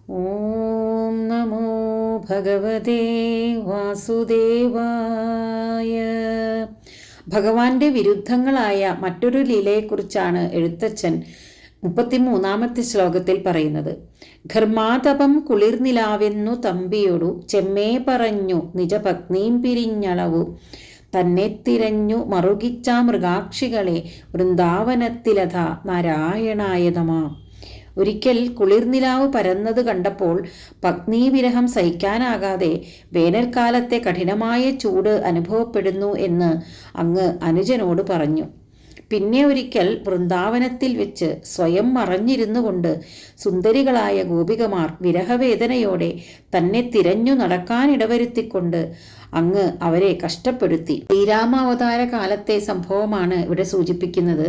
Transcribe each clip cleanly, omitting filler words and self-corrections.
ഓം നമോ ഭഗവതേ വാസുദേവായ. ഭഗവാന്റെ വിരുദ്ധങ്ങളായ മറ്റൊരു ലീലയെക്കുറിച്ചാണ് എഴുത്തച്ഛൻ 33-ാമത്തെ ശ്ലോകത്തിൽ പറയുന്നത്. ഘർമാതപം കുളിർനിലാവെന്നു തമ്പിയൊടു ചെമ്മേ പറഞ്ഞു നിജപത്നീം പിരിഞ്ഞളവു തന്നെ തിരഞ്ഞു മറുകിച്ച മൃഗാക്ഷികളെ വൃന്ദാവനത്തിലഥ നാരായണായ നമഃ. ഒരിക്കൽ കുളിർനിലാവ് പരന്നത് കണ്ടപ്പോൾ പത്നീവിരഹം സഹിക്കാനാകാതെ വേനൽക്കാലത്തെ കഠിനമായ ചൂട് അനുഭവപ്പെടുന്നു എന്ന് അങ്ങ് അനുജനോട് പറഞ്ഞു. പിന്നെ ഒരിക്കൽ വൃന്ദാവനത്തിൽ വെച്ച് സ്വയം മറഞ്ഞിരുന്നു കൊണ്ട് സുന്ദരികളായ ഗോപികമാർ വിരഹവേദനയോടെ തന്നെ തിരഞ്ഞു നടക്കാനിടവരുത്തിക്കൊണ്ട് അങ്ങ് അവരെ കഷ്ടപ്പെടുത്തി. ശ്രീരാമാവതാര കാലത്തെ സംഭവമാണ് ഇവിടെ സൂചിപ്പിക്കുന്നത്.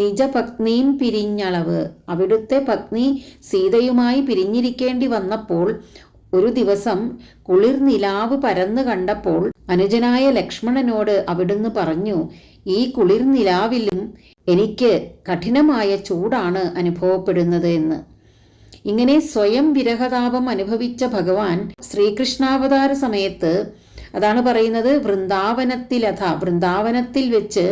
നിജപത്നീം പിരിഞ്ഞളവ്, അവിടുത്തെ പത്നി സീതയുമായി പിരിഞ്ഞിരിക്കേണ്ടി വന്നപ്പോൾ ഒരു ദിവസം കുളിർനിലാവ് പരന്നു കണ്ടപ്പോൾ അനുജനായ ലക്ഷ്മണനോട് അവിടുന്ന് പറഞ്ഞു, ഈ കുളിർനിലാവിലും എനിക്ക് കഠിനമായ ചൂടാണ് അനുഭവപ്പെടുന്നത് എന്ന്. ഇങ്ങനെ സ്വയം വിരഹതാപം അനുഭവിച്ച ഭഗവാൻ ശ്രീകൃഷ്ണാവതാര സമയത്ത് അതാണ് പറയുന്നത്, വൃന്ദാവനത്തിൽ വെച്ച്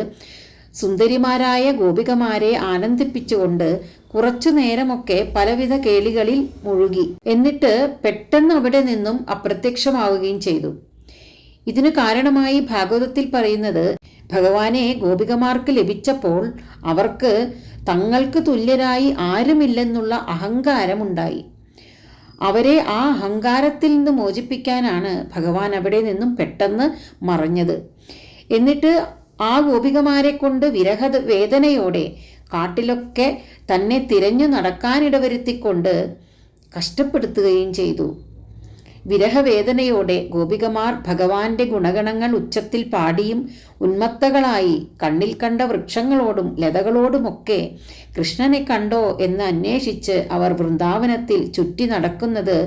സുന്ദരിമാരായ ഗോപികമാരെ ആനന്ദിപ്പിച്ചുകൊണ്ട് കുറച്ചു നേരമൊക്കെ പലവിധ കേളികളിൽ മുഴുകി. എന്നിട്ട് പെട്ടെന്ന് അവിടെ നിന്നും അപ്രത്യക്ഷമാവുകയും ചെയ്തു. ഇതിന് കാരണമായി ഭാഗവതത്തിൽ പറയുന്നത്, ഭഗവാനെ ഗോപികമാർക്ക് ലഭിച്ചപ്പോൾ അവർക്ക് തങ്ങൾക്ക് തുല്യരായി ആരുമില്ലെന്നുള്ള അഹങ്കാരമുണ്ടായി. അവരെ ആ അഹങ്കാരത്തിൽ നിന്ന് മോചിപ്പിക്കാനാണ് ഭഗവാൻ അവിടെ നിന്നും പെട്ടെന്ന് മറഞ്ഞത്. എന്നിട്ട് ആ ഗോപികമാരെ കൊണ്ട് വേദനയോടെ കാട്ടിലൊക്കെ തന്നെ തിരഞ്ഞു നടക്കാനിടവരുത്തിക്കൊണ്ട് കഷ്ടപ്പെടുത്തുകയും ചെയ്തു. വിരഹവേദനയോടെ ഗോപികമാർ ഭഗവാന്റെ ഗുണഗണങ്ങൾ ഉച്ചത്തിൽ പാടിയും ഉന്മത്തകളായി കണ്ണിൽ കണ്ട വൃക്ഷങ്ങളോടും ലതകളോടുമൊക്കെ കൃഷ്ണനെ കണ്ടോ എന്ന് അന്വേഷിച്ച് അവർ വൃന്ദാവനത്തിൽ ചുറ്റി നടക്കുന്നത്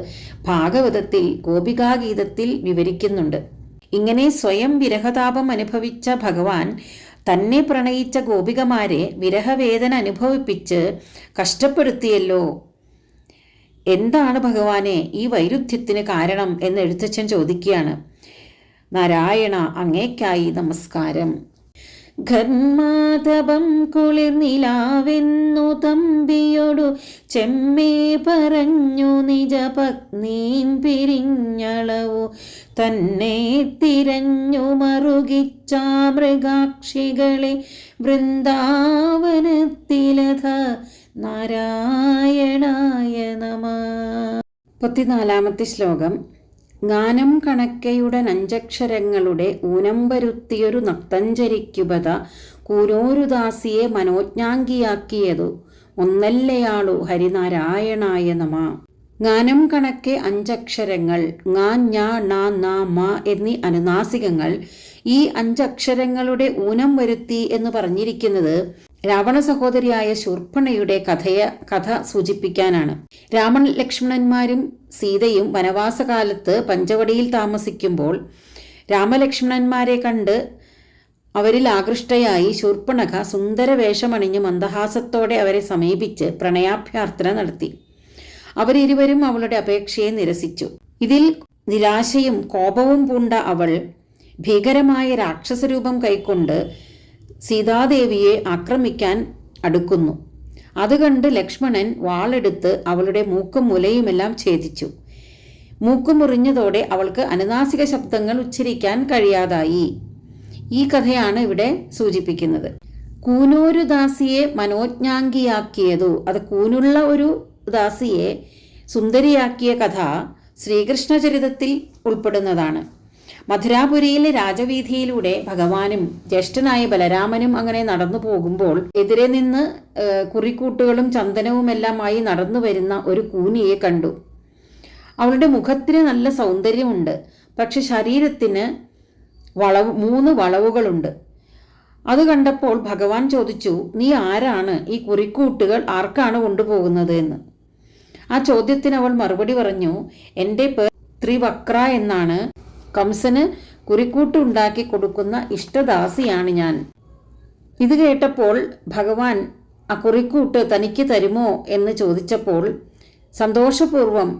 ഭാഗവതത്തിൽ ഗോപികാഗീതത്തിൽ വിവരിക്കുന്നുണ്ട്. ഇങ്ങനെ സ്വയം വിരഹതാപം അനുഭവിച്ച ഭഗവാൻ തന്നെ പ്രണയിച്ച ഗോപികമാരെ വിരഹവേദന അനുഭവിപ്പിച്ച് കഷ്ടപ്പെടുത്തിയല്ലോ. എന്താണ് ഭഗവാനെ ഈ വൈരുദ്ധ്യത്തിന് കാരണം എന്ന് എഴുത്തച്ഛൻ ചോദിക്കുകയാണ്. നാരായണ, അങ്ങേക്കായി നമസ്കാരം. ഘർമാതപം കുളിർനിലാവെന്നു തമ്പിയൊടു ചെമ്മേ പറഞ്ഞു നിജപത്നീം പിരിഞ്ഞളവു തന്നെ തിരഞ്ഞു മറുകിച്ച മൃഗാക്ഷികളെ വൃന്ദാവനത്തിലഥ നാരായണായ നമഃ. 34-ാമത്തെ ശ്ലോകം. ഗാനം കണക്കയുടൻ അഞ്ചക്ഷരങ്ങളുടെ ഊനം വരുത്തിയൊരു നക്തഞ്ചരിക്കുപത കൂനോരുദാസിയെ മനോജ്ഞാംഗിയാക്കിയതു ഒന്നല്ലയാളു ഹരിനാരായണായ നമഃ. ഗാനം കണക്കെ 5 അക്ഷരങ്ങൾ ങ, ഞ, ണ, ന, മ എന്നീ അനുനാസികങ്ങൾ. ഈ 5 അക്ഷരങ്ങളുടെ ഊനം വരുത്തി എന്ന് പറഞ്ഞിരിക്കുന്നത് രാവണ സഹോദരിയായ ശൂർപ്പണയുടെ കഥ സൂചിപ്പിക്കാനാണ്. രാമൻ ലക്ഷ്മണന്മാരും സീതയും വനവാസകാലത്ത് പഞ്ചവടിയിൽ താമസിക്കുമ്പോൾ രാമലക്ഷ്മണന്മാരെ കണ്ട് അവരിൽ ആകൃഷ്ടയായി ശൂർപ്പണഖ സുന്ദര വേഷമണിഞ്ഞ് മന്ദഹാസത്തോടെ അവരെ സമീപിച്ച് പ്രണയാഭ്യർത്ഥന നടത്തി. അവരിരുവരും അവളുടെ അപേക്ഷയെ നിരസിച്ചു. ഇതിൽ നിരാശയും കോപവും പൂണ്ട അവൾ ഭീകരമായ രാക്ഷസരൂപം കൈക്കൊണ്ട് സീതാദേവിയെ ആക്രമിക്കാൻ അടുക്കുന്നു. അത് കണ്ട് ലക്ഷ്മണൻ വാളെടുത്ത് അവളുടെ മൂക്കും മുലയുമെല്ലാം ഛേദിച്ചു. മൂക്ക് മുറിഞ്ഞതോടെ അവൾക്ക് അനുനാസിക ശബ്ദങ്ങൾ ഉച്ചരിക്കാൻ കഴിയാതായി. ഈ കഥയാണ് ഇവിടെ സൂചിപ്പിക്കുന്നത്. കൂനോരു ദാസിയെ മനോജ്ഞാംഗിയാക്കിയതു, അത് കൂനുള്ള ഒരു ദാസിയെ സുന്ദരിയാക്കിയ കഥ ശ്രീകൃഷ്ണചരിതത്തിൽ ഉൾപ്പെടുന്നതാണ്. മധുരാപുരിയിലെ രാജവീഥിയിലൂടെ ഭഗവാനും ജ്യേഷ്ഠനായ ബലരാമനും അങ്ങനെ നടന്നു പോകുമ്പോൾ എതിരെ നിന്ന് കുറിക്കൂട്ടുകളും ചന്ദനവുമെല്ലാമായി നടന്നു വരുന്ന ഒരു കൂനിയെ കണ്ടു. അവളുടെ മുഖത്തിന് നല്ല സൗന്ദര്യമുണ്ട്, പക്ഷെ ശരീരത്തിന് 3 വളവുകളുണ്ട്. അത് കണ്ടപ്പോൾ ഭഗവാൻ ചോദിച്ചു, നീ ആരാണ്? ഈ കുറിക്കൂട്ടുകൾ ആർക്കാണ് കൊണ്ടുപോകുന്നത് എന്ന്. ആ ചോദ്യത്തിന് അവൾ മറുപടി പറഞ്ഞു, എൻ്റെ പേർ ത്രിവക്ര എന്നാണ്. കംസന് കുറിക്കൂട്ട് ഉണ്ടാക്കി കൊടുക്കുന്ന ഇഷ്ടദാസിയാണ് ഞാൻ. ഇത് കേട്ടപ്പോൾ ഭഗവാൻ ആ കുറിക്കൂട്ട് തനിക്ക് തരുമോ എന്ന് ചോദിച്ചപ്പോൾ സന്തോഷപൂർവം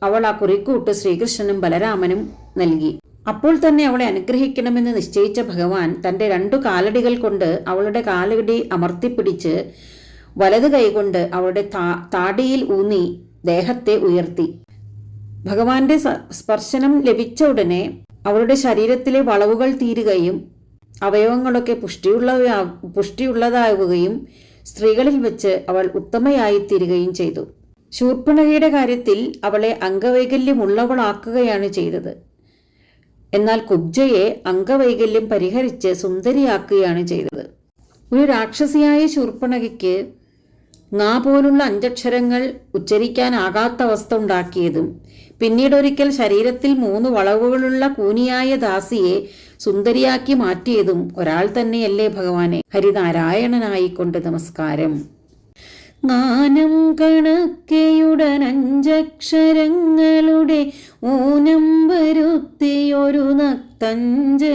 അവൾ ആ കുറിക്കൂട്ട് ശ്രീകൃഷ്ണനും ബലരാമനും നൽകി. അപ്പോൾ തന്നെ അവളെ അനുഗ്രഹിക്കണമെന്ന് നിശ്ചയിച്ച ഭഗവാൻ തൻ്റെ 2 കാലടികൾ കൊണ്ട് അവളുടെ കാലടി അമർത്തിപ്പിടിച്ച് വലത് കൈകൊണ്ട് അവളുടെ താടിയിൽ ഊന്നി ദേഹത്തെ ഉയർത്തി. ഭഗവാന്റെ സ്പർശനം ലഭിച്ച ഉടനെ അവളുടെ ശരീരത്തിലെ വളവുകൾ തീരുകയും അവയവങ്ങളൊക്കെ പുഷ്ടിയുള്ളതാവുകയും സ്ത്രീകളിൽ വെച്ച് അവൾ ഉത്തമയായിത്തീരുകയും ചെയ്തു. ശൂർപ്പണഖയുടെ കാര്യത്തിൽ അവളെ അംഗവൈകല്യമുള്ളവളാക്കുകയാണ് ചെയ്തത്. എന്നാൽ കുബ്ജയെ അംഗവൈകല്യം പരിഹരിച്ച് സുന്ദരിയാക്കുകയാണ് ചെയ്തത്. ഒരു രാക്ഷസിയായ ശൂർപ്പണഖയ്ക്ക് ങ പോലുള്ള 5 അക്ഷരങ്ങൾ ഉച്ചരിക്കാനാകാത്ത അവസ്ഥ ഉണ്ടാക്കിയതും പിന്നീടൊരിക്കൽ ശരീരത്തിൽ 3 വളവുകളുള്ള കൂനിയായ ദാസിയെ സുന്ദരിയാക്കി മാറ്റിയതും ഒരാൾ തന്നെയല്ലേ ഭഗവാനെ? ഹരിനാരായണനായിക്കൊണ്ട് നമസ്കാരം. ഗാനം കണക്കയുടൻ 5 അക്ഷരങ്ങളുടെ ഊനം വരുത്തിയൊരു നക്തഞ്ചരിക്കുപത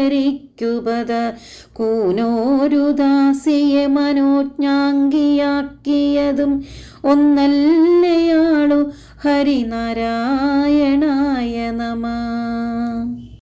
കൂനോരു ദാസിയെ മനോജ്ഞാംഗിയാക്കിയതും ഒന്നല്ലയാളു ഹരിനാരായണായ നമഃ.